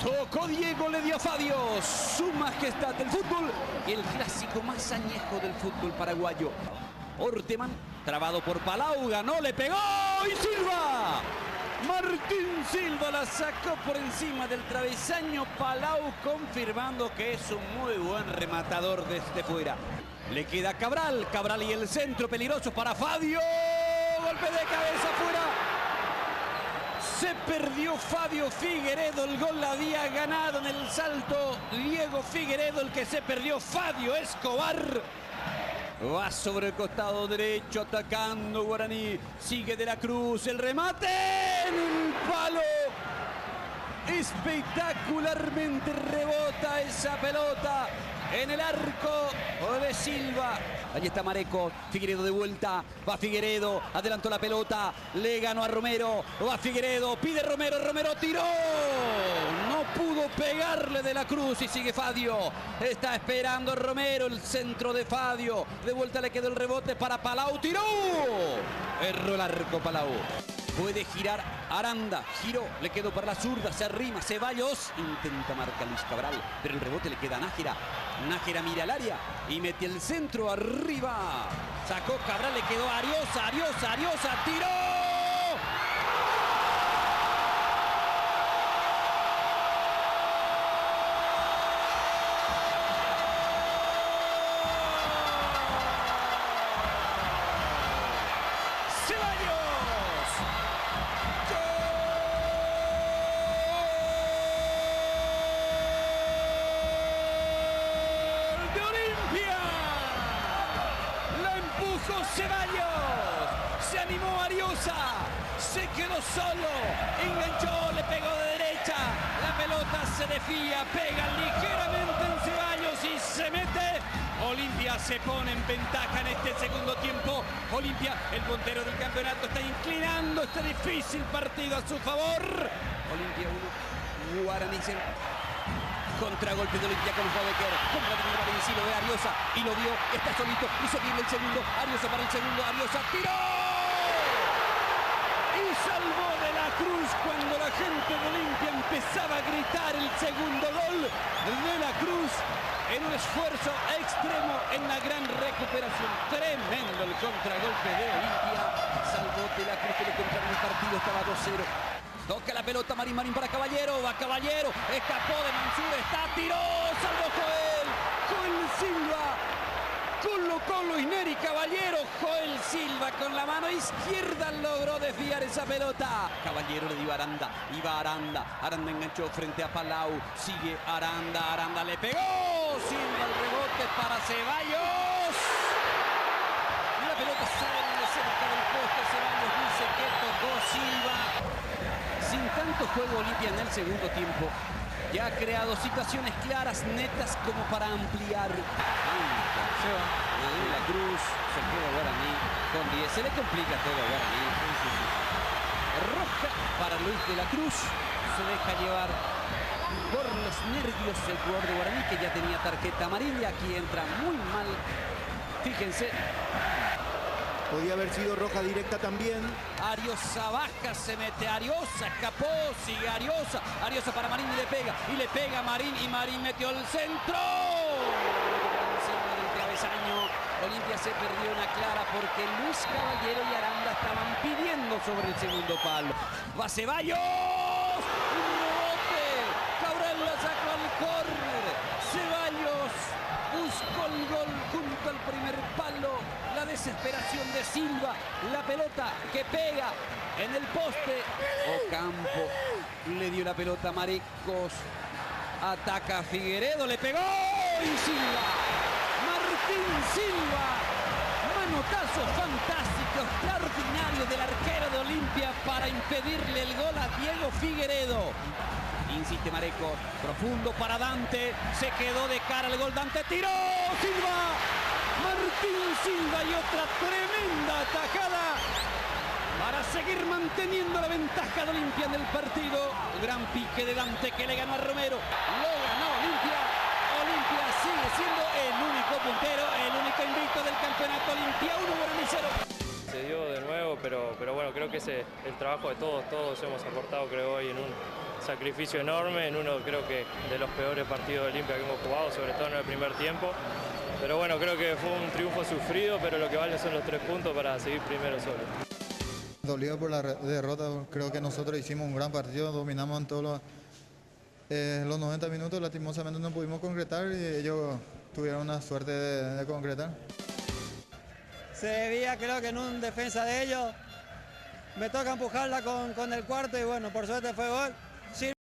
Tocó Diego, le dio a Fabio. Su majestad del fútbol y el clásico más añejo del fútbol paraguayo. Orteman, trabado por Palau, ganó, le pegó y Silva. Martín Silva la sacó por encima del travesaño. Palau confirmando que es un muy buen rematador desde fuera. Le queda Cabral, Cabral y el centro peligroso para Fabio. Golpe de cabeza fuera. Se perdió Fabio Figueiredo, el gol la había ganado en el salto Diego Figueiredo, el que se perdió Fabio Escobar. Va sobre el costado derecho atacando Guaraní, sigue De la Cruz, el remate en un palo. Espectacularmente rebota esa pelota en el arco de Silva. Allí está Mareco, Figueiredo de vuelta, va Figueiredo, adelantó la pelota, le ganó a Romero, va Figueiredo, pide Romero, Romero tiró, no pudo pegarle De la Cruz y sigue Fabio, está esperando Romero, el centro de Fabio, de vuelta le quedó el rebote para Palau, tiró, erró el arco Palau. Puede girar Aranda, giró, le quedó para la zurda, se arrima, Ceballos, intenta marcar Luis Cabral, pero el rebote le queda a Nájera. Nájera mira al área y mete el centro arriba. Sacó Cabral, le quedó a Ariosa, Ariosa, Ariosa, tiró. Ceballos, se animó Ariosa, se quedó solo, enganchó, le pegó de derecha, la pelota se desvía, pega ligeramente en Ceballos y se mete. Olimpia se pone en ventaja en este segundo tiempo. Olimpia, el puntero del campeonato, está inclinando este difícil partido a su favor. Olimpia 1, Guaraní 0. Contragolpe de Olimpia con Jodeker, contra el Guaraní, lo ve Ariosa y lo vio, está solito, hizo bien el segundo, Ariosa para el segundo, Ariosa tiró y salvó De la Cruz cuando la gente de Olimpia empezaba a gritar el segundo gol. De la Cruz en un esfuerzo extremo en la gran recuperación, tremendo el contragolpe de Olimpia, salvó De la Cruz que le contaron el partido, estaba 2-0. Toca la pelota Marín, Marín para Caballero, va Caballero, escapó de Mansur, está, tiró, salvó Joel Silva, Colo Ineri Caballero, Joel Silva con la mano izquierda logró desviar esa pelota. Caballero le dio a Aranda, iba Aranda, Aranda enganchó frente a Palau, sigue Aranda, Aranda le pegó, Silva el rebote para Ceballos. La pelota sale de cerca del poste, Ceballos dice que tocó Silva. Sin tanto juego Olimpia en el segundo tiempo, ya ha creado situaciones claras, netas, como para ampliar. Se va. De la Cruz, se queda Guaraní con 10. Se le complica todo a Guaraní. Roja para Luis De la Cruz. Se deja llevar por los nervios el jugador de Guaraní, que ya tenía tarjeta amarilla. Aquí entra muy mal. Fíjense. Podía haber sido roja directa también. Ariosa baja, se mete Ariosa, escapó, sigue Ariosa. Ariosa para Marín y le pega Marín y Marín metió el centro. Encima del travesaño, Olimpia se perdió una clara porque Luis Caballero y Aranda estaban pidiendo sobre el segundo palo. Va Ceballos, un rebote, Cabral la sacó al córner. Ceballos buscó el gol junto al primer palo. La desesperación de Silva, la pelota que pega en el poste. Ocampo le dio la pelota a Marecos, ataca a Figueiredo, le pegó y Silva, Martín Silva, manotazo fantástico, extraordinario del arquero de Olimpia para impedirle el gol a Diego Figueiredo. Insiste Mareco, profundo para Dante, se quedó de cara al gol, Dante tiró, Silva, Martín Silva y otra tremenda atajada para seguir manteniendo la ventaja de Olimpia en el partido. Gran pique de Dante que le ganó a Romero, lo ganó Olimpia. Olimpia sigue siendo el único puntero, el único invicto del campeonato. Olimpia 1, Guaraní 0. Se dio de nuevo nuevo, pero bueno, creo que es el trabajo de todos hemos aportado, creo, hoy en un sacrificio enorme, en uno creo que de los peores partidos de Olimpia que hemos jugado, sobre todo en el primer tiempo. Pero bueno, creo que fue un triunfo sufrido, pero lo que vale son los 3 puntos para seguir primero solo. Dolido por la derrota, creo que nosotros hicimos un gran partido, dominamos en todos los 90 minutos, lastimosamente no pudimos concretar y ellos tuvieron una suerte de concretar. Se debía, creo que en un defensa de ellos, me toca empujarla con el cuarto y bueno, por suerte fue gol.